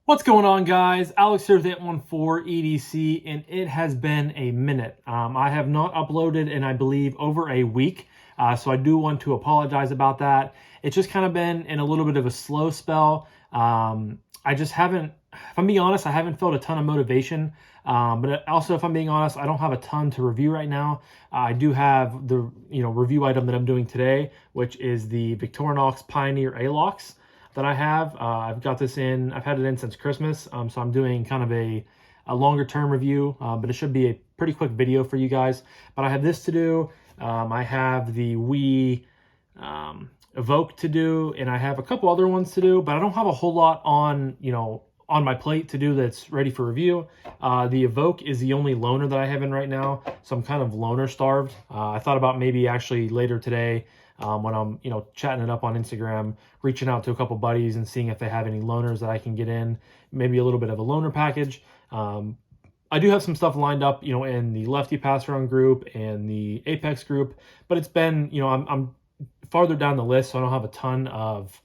What's going on, guys? Alex here with 814 EDC, and it has been a minute. I have not uploaded in, I believe, over a week, so I do want to apologize about that. It's just kind of been in a little bit of a slow spell. I just haven't, if I'm being honest, I haven't felt a ton of motivation, but also, if I'm being honest, I don't have a ton to review right now. I do have the review item that I'm doing today, which is the Victorinox Pioneer Alox that I have. I've got this in, I've had it in since Christmas, so I'm doing kind of a longer term review, but it should be a pretty quick video for you guys. But I have this to do, I have the Wii Evoke to do, and I have a couple other ones to do, but I don't have a whole lot on, on my plate to do that's ready for review. The Evoke is the only loaner that I have in right now, so I'm kind of loaner starved. I thought about maybe actually later today, when I'm, chatting it up on Instagram, reaching out to a couple buddies and seeing if they have any loaners that I can get in, maybe a little bit of a loaner package. I do have some stuff lined up, in the Lefty Pass Around group and the Apex group, but it's been, I'm farther down the list, so I don't have a ton of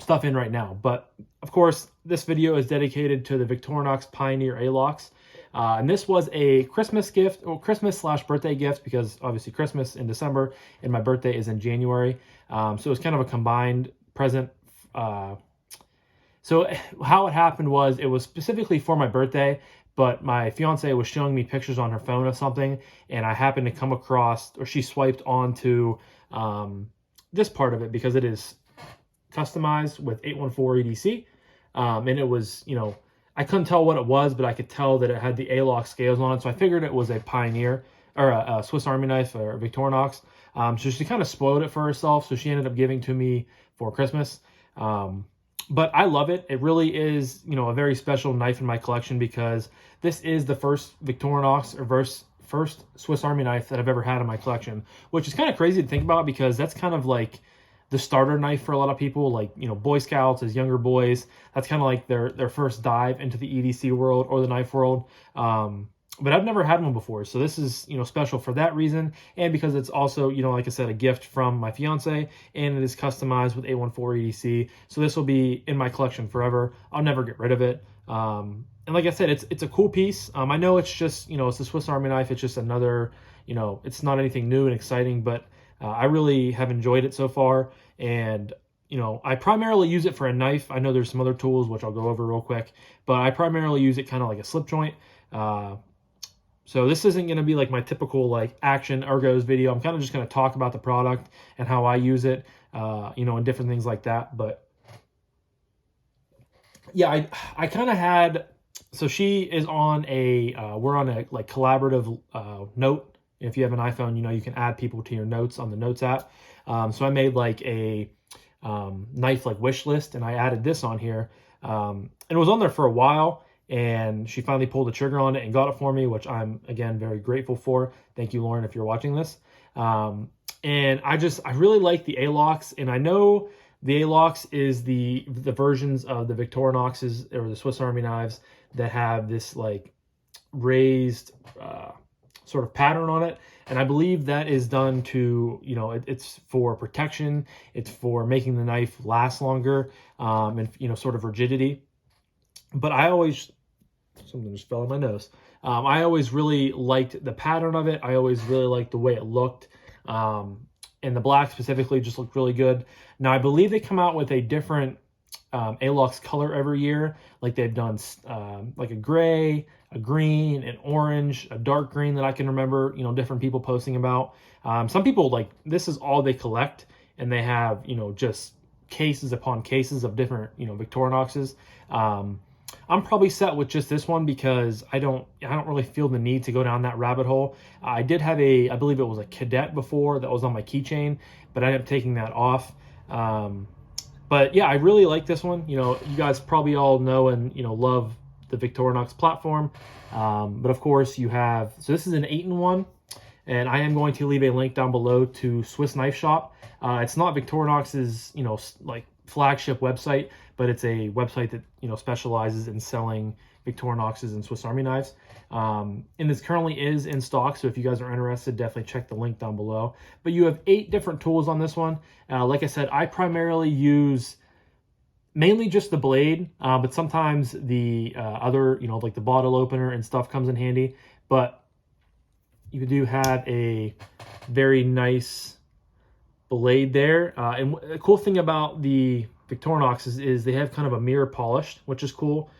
stuff in right now. But of course, this video is dedicated to the Victorinox Pioneer Alox. And this was a Christmas gift, or Christmas/birthday gift, because obviously Christmas in December and my birthday is in January. So it was kind of a combined present. So how it happened was, it was specifically for my birthday, but my fiance was showing me pictures on her phone of something, and I happened to come across, or she swiped onto this part of it, because it is customized with 814 EDC. And it was, I couldn't tell what it was, but I could tell that it had the Alox scales on it. So I figured it was a Pioneer, or a Swiss Army knife, or a Victorinox. So she kind of spoiled it for herself. So she ended up giving to me for Christmas. But I love it. It really is, a very special knife in my collection, because this is the first Victorinox, or first Swiss Army knife that I've ever had in my collection, which is kind of crazy to think about, because that's kind of like the starter knife for a lot of people, like, Boy Scouts as younger boys. That's kind of like their first dive into the EDC world or the knife world. But I've never had one before, so this is, special for that reason, and because it's also, like I said, a gift from my fiance, and it is customized with 814 EDC. So this will be in my collection forever. I'll never get rid of it. And like I said, it's a cool piece. I know it's just, it's a Swiss Army knife. It's just another, it's not anything new and exciting, but I really have enjoyed it so far. And, I primarily use it for a knife. I know there's some other tools, which I'll go over real quick, but I primarily use it kind of like a slip joint. So this isn't going to be like my typical like action ergos video. I'm kind of just going to talk about the product and how I use it, and different things like that. But yeah, I kind of had, so she is on a, we're on a like collaborative note. If you have an iPhone, you can add people to your notes on the Notes app. So I made like a knife like wish list, and I added this on here. And it was on there for a while, and she finally pulled the trigger on it and got it for me, which I'm, again, very grateful for. Thank you, Lauren, if you're watching this. And I really like the Alox, and I know the Alox is the versions of the Victorinoxes, or the Swiss Army knives, that have this like raised sort of pattern on it, and I believe that is done to, it's for protection, it's for making the knife last longer, and sort of rigidity. But I always, something just fell in my nose. I always really liked the pattern of it. I always really liked the way it looked, and the black specifically just looked really good. Now I believe they come out with a different Alox color every year. Like they've done like a gray, a green, an orange, a dark green that I can remember, different people posting about. Some people, like, this is all they collect, and they have, just cases upon cases of different, Victorinoxes. I'm probably set with just this one, because I don't really feel the need to go down that rabbit hole. I did have I believe it was a Cadet before that was on my keychain, but I ended up taking that off. But yeah, I really like this one. You guys probably all know and, love the Victorinox platform. But of course you have, so this is an 8-in-1, and I am going to leave a link down below to Swiss Knife Shop. It's not Victorinox's, like flagship website, but it's a website that, specializes in selling Victorinoxes and Swiss Army knives. And this currently is in stock, so if you guys are interested, definitely check the link down below. But you have 8 different tools on this one. Like I said, I primarily use mainly just the blade, but sometimes the other, like the bottle opener and stuff comes in handy. But you do have a very nice blade there. And the cool thing about the Victorinox is they have kind of a mirror polished, which is cool.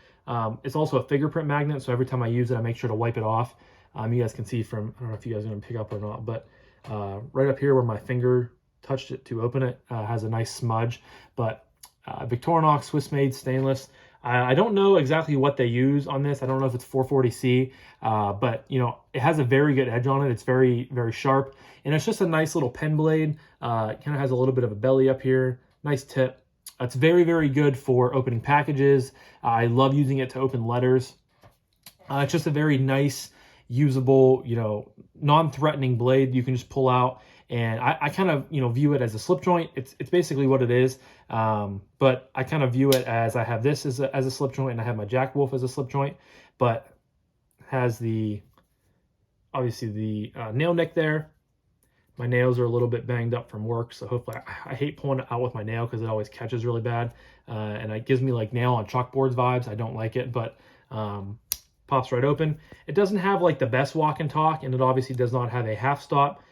It's also a fingerprint magnet, so every time I use it, I make sure to wipe it off. You guys can see from, I don't know if you guys are going to pick up or not, but right up here where my finger touched it to open it has a nice smudge. But Victorinox Swiss-made stainless. I don't know exactly what they use on this. I don't know if it's 440C, but it has a very good edge on it. It's very, very sharp, and it's just a nice little pen blade. It kind of has a little bit of a belly up here. Nice tip. It's very, very good for opening packages. I love using it to open letters. It's just a very nice, usable, non-threatening blade you can just pull out. And I kind of, view it as a slip joint. It's basically what it is. But I kind of view it as I have this as a slip joint, and I have my Jack Wolf as a slip joint, but has obviously the nail nick there. My nails are a little bit banged up from work, so hopefully I hate pulling it out with my nail because it always catches really bad. And it gives me like nail on chalkboards vibes. I don't like it, but pops right open. It doesn't have like the best walk and talk, and it obviously does not have a half stop.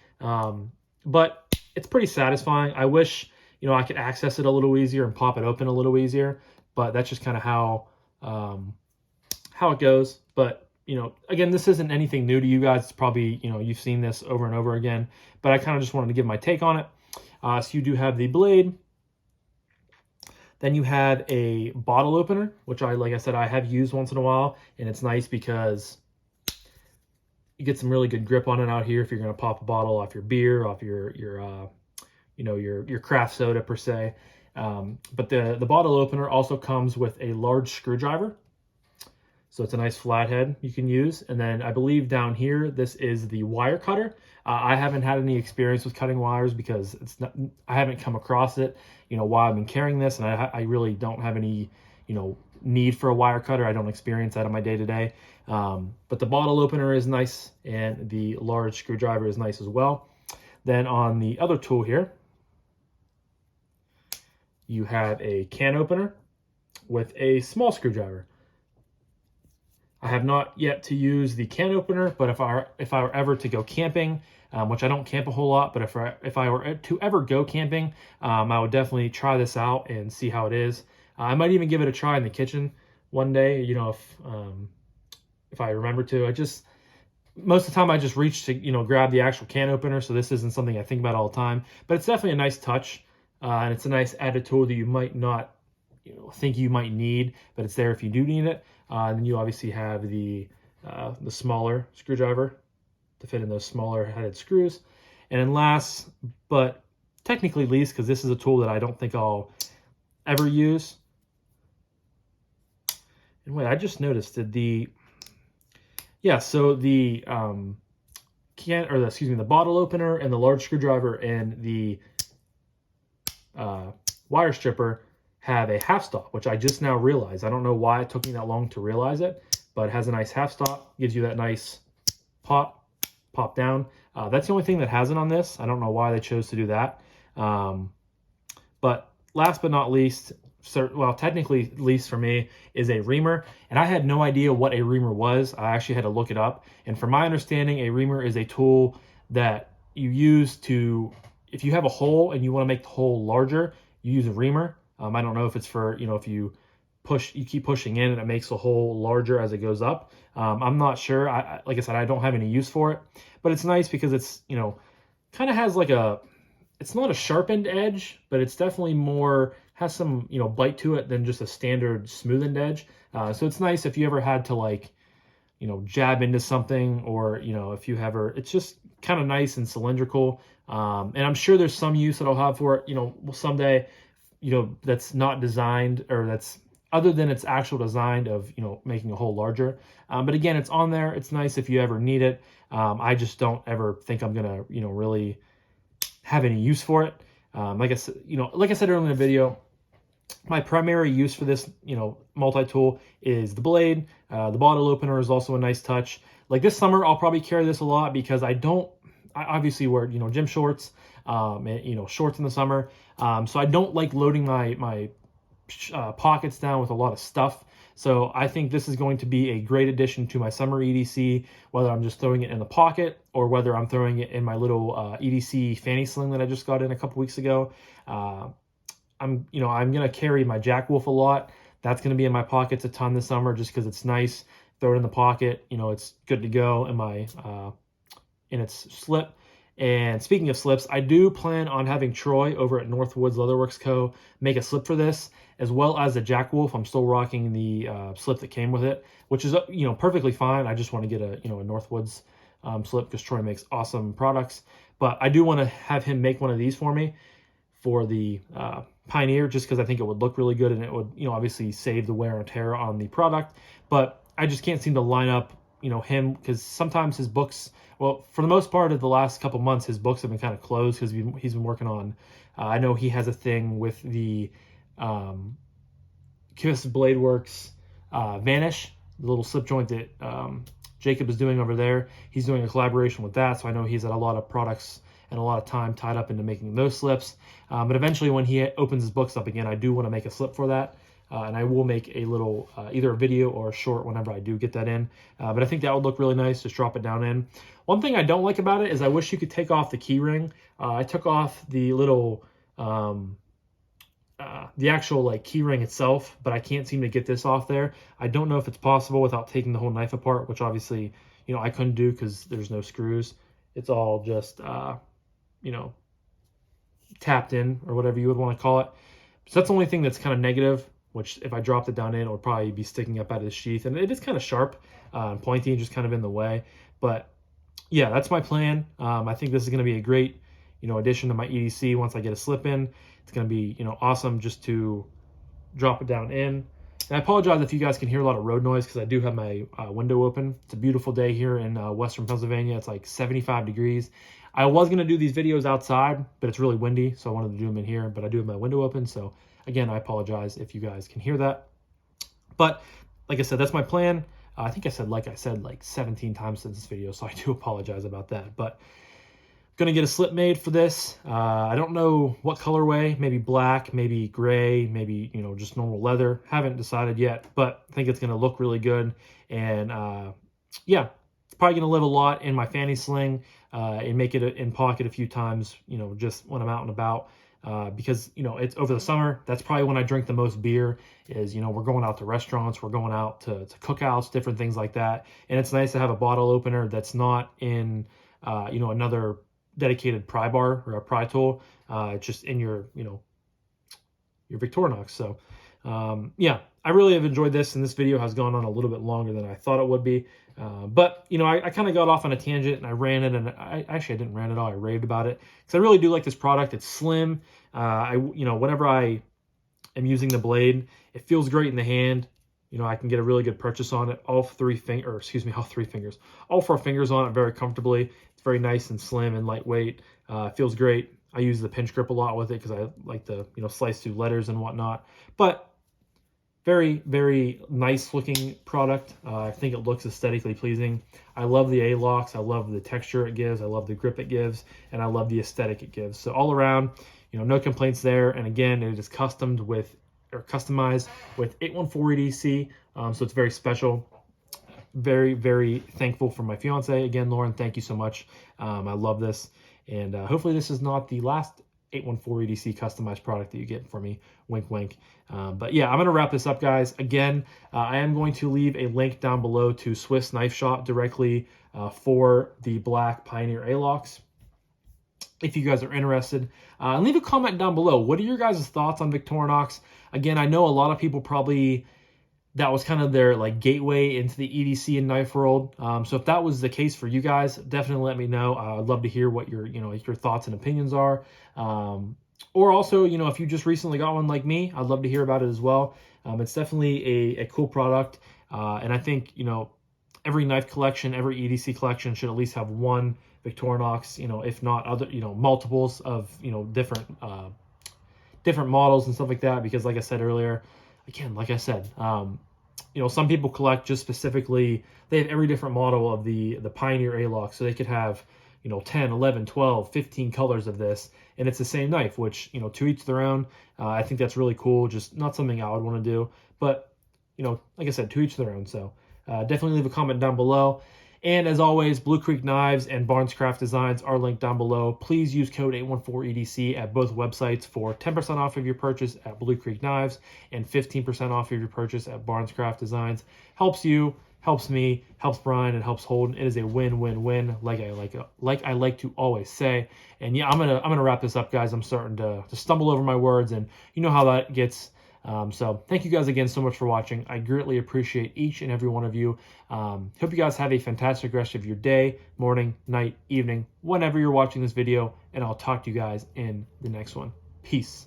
But it's pretty satisfying. I wish, I could access it a little easier and pop it open a little easier, but that's just kind of how it goes. But, again, this isn't anything new to you guys. It's probably, you've seen this over and over again, but I kind of just wanted to give my take on it. So you do have the blade. Then you have a bottle opener, which like I said, I have used once in a while, and it's nice because you get some really good grip on it out here if you're going to pop a bottle off your beer, off your craft soda per se. But the bottle opener also comes with a large screwdriver. So it's a nice flathead you can use. And then I believe down here, this is the wire cutter. I haven't had any experience with cutting wires because I haven't come across it, while I've been carrying this, and I really don't have any, need for a wire cutter. I don't experience that in my day-to-day. But the bottle opener is nice, and the large screwdriver is nice as well. Then on the other tool here, you have a can opener with a small screwdriver. I have not yet to use the can opener, but if I were ever to go camping, which I don't camp a whole lot, but if I were to ever go camping, I would definitely try this out and see how it is. I might even give it a try in the kitchen one day, if I remember to. Most of the time I just reach to, grab the actual can opener, so this isn't something I think about all the time. But it's definitely a nice touch, and it's a nice added tool that you might not, think you might need, but it's there if you do need it. And then you obviously have the smaller screwdriver to fit in those smaller headed screws. And then last, but technically least, because this is a tool that I don't think I'll ever use. And wait, I just noticed that the bottle opener and the large screwdriver and the wire stripper have a half stop, which I just now realized. I don't know why it took me that long to realize it, but it has a nice half stop, gives you that nice pop down. That's the only thing that has it on this. I don't know why they chose to do that. But last but not least, technically least for me, is a reamer. And I had no idea what a reamer was. I actually had to look it up. And from my understanding, a reamer is a tool that you use if you have a hole and you want to make the hole larger, you use a reamer. I don't know if it's for, if you keep pushing in and it makes the hole larger as it goes up. I'm not sure. Like I said, I don't have any use for it, but it's nice because it's, kind of has it's not a sharpened edge, but it's definitely has some, bite to it than just a standard smoothened edge. So it's nice if you ever had to jab into something, or, if you it's just kind of nice and cylindrical. And I'm sure there's some use that I'll have for it, someday, that's not designed, or that's other than its actual design of, making a hole larger. But again, it's on there. It's nice if you ever need it. I just don't ever think I'm going to, really have any use for it. Like I said earlier in the video, my primary use for this, multi-tool is the blade. The bottle opener is also a nice touch. Like this summer, I'll probably carry this a lot because I obviously wear, gym shorts, and, shorts in the summer. So I don't like loading my pockets down with a lot of stuff. So I think this is going to be a great addition to my summer EDC, whether I'm just throwing it in the pocket or whether I'm throwing it in my little EDC fanny sling that I just got in a couple weeks ago. I'm gonna carry my Jack Wolf a lot. That's gonna be in my pockets a ton this summer just because it's nice. Throw it in the pocket. It's good to go in my in its slip. And speaking of slips, I do plan on having Troy over at Northwoods Leatherworks Co. make a slip for this, as well as the Jack Wolf. I'm still rocking the slip that came with it, which is perfectly fine. I just want to get a Northwoods slip because Troy makes awesome products. But I do want to have him make one of these for me for the Pioneer, just because I think it would look really good and it would obviously save the wear and tear on the product. But I just can't seem to line up him, because sometimes his books, well, for the most part of the last couple months, his books have been kind of closed because he's been working on, I know he has a thing with the Kiss Blade Works Vanish, the little slip joint that Jacob is doing over there. He's doing a collaboration with that, so I know he's had a lot of products and a lot of time tied up into making those slips. But eventually when he opens his books up again, I do want to make a slip for that. And I will make a little, either a video or a short whenever I do get that in. But I think that would look really nice, just drop it down in. One thing I don't like about it is I wish you could take off the key ring. I took off the little, the actual like key ring itself, but I can't seem to get this off there. I don't know if it's possible without taking the whole knife apart, which obviously, I couldn't do because there's no screws. It's all just, tapped in, or whatever you would want to call it. So that's the only thing that's kind of negative, which if I dropped it down in, it would probably be sticking up out of the sheath. And it is kind of sharp and pointy and just kind of in the way. But yeah, that's my plan. I think this is going to be a great, addition to my EDC once I get a slip in. It's going to be, awesome just to drop it down in. And I apologize if you guys can hear a lot of road noise because I do have my window open. It's a beautiful day here in Western Pennsylvania. It's like 75 degrees. I was going to do these videos outside, but it's really windy, so I wanted to do them in here. But I do have my window open, so again, I apologize if you guys can hear that. But like I said, that's my plan. I think I said like 17 times since this video, so I do apologize about that. But going to get a slip made for this. I don't know what colorway, maybe black, maybe gray, maybe, just normal leather. Haven't decided yet, but I think it's going to look really good. And yeah, it's probably going to live a lot in my fanny sling and make it in pocket a few times, just when I'm out and about. Because, it's over the summer. That's probably when I drink the most beer is, we're going out to restaurants, we're going out to cookouts, different things like that. And it's nice to have a bottle opener that's not in, another dedicated pry bar or a pry tool. It's just in your Victorinox. So yeah, I really have enjoyed this, and this video has gone on a little bit longer than I thought it would be. But I kind of got off on a tangent and I ran it, and I didn't rant at all. I raved about it because I really do like this product. It's slim. Whenever I am using the blade, it feels great in the hand. I can get a really good purchase on it. All four fingers on it very comfortably. It's very nice and slim and lightweight. It feels great. I use the pinch grip a lot with it because I like to, slice through letters and whatnot. But very, very nice looking product. I think it looks aesthetically pleasing. I love the Alox. I love the texture it gives. I love the grip it gives. And I love the aesthetic it gives. So all around, no complaints there. And again, it is customized with 814 EDC. So it's very special. Very, very thankful for my fiance. Again, Lauren, thank you so much. I love this. And hopefully this is not the last 814 EDC customized product that you get for me. Wink, wink. But yeah, I'm going to wrap this up, guys. Again, I am going to leave a link down below to Swiss Knife Shop directly for the black Pioneer Alox, if you guys are interested. And leave a comment down below. What are your guys' thoughts on Victorinox? Again, I know a lot of people probably, that was kind of their like gateway into the EDC and knife world. So if that was the case for you guys, definitely let me know. I'd love to hear what your thoughts and opinions are. Or also, if you just recently got one like me, I'd love to hear about it as well. It's definitely a cool product. And I think, every knife collection, every EDC collection should at least have one Victorinox, if not other, multiples of, different models and stuff like that. Because like I said earlier, some people collect just specifically, they have every different model of the Pioneer Alox. So they could have, 10, 11, 12, 15 colors of this, and it's the same knife, which, to each their own. I think that's really cool. Just not something I would want to do, but, like I said, to each their own. So definitely leave a comment down below. And as always, Blue Creek Knives and Barnescraft Designs are linked down below. Please use code 814EDC at both websites for 10% off of your purchase at Blue Creek Knives and 15% off of your purchase at Barnescraft Designs. Helps you, helps me, helps Brian, and helps Holden. It is a win-win-win, like I like to always say. And yeah, I'm gonna wrap this up, guys. I'm starting to stumble over my words, and you know how that gets. So thank you guys again so much for watching. I greatly appreciate each and every one of you. Hope you guys have a fantastic rest of your day, morning, night, evening, whenever you're watching this video, and I'll talk to you guys in the next one. Peace.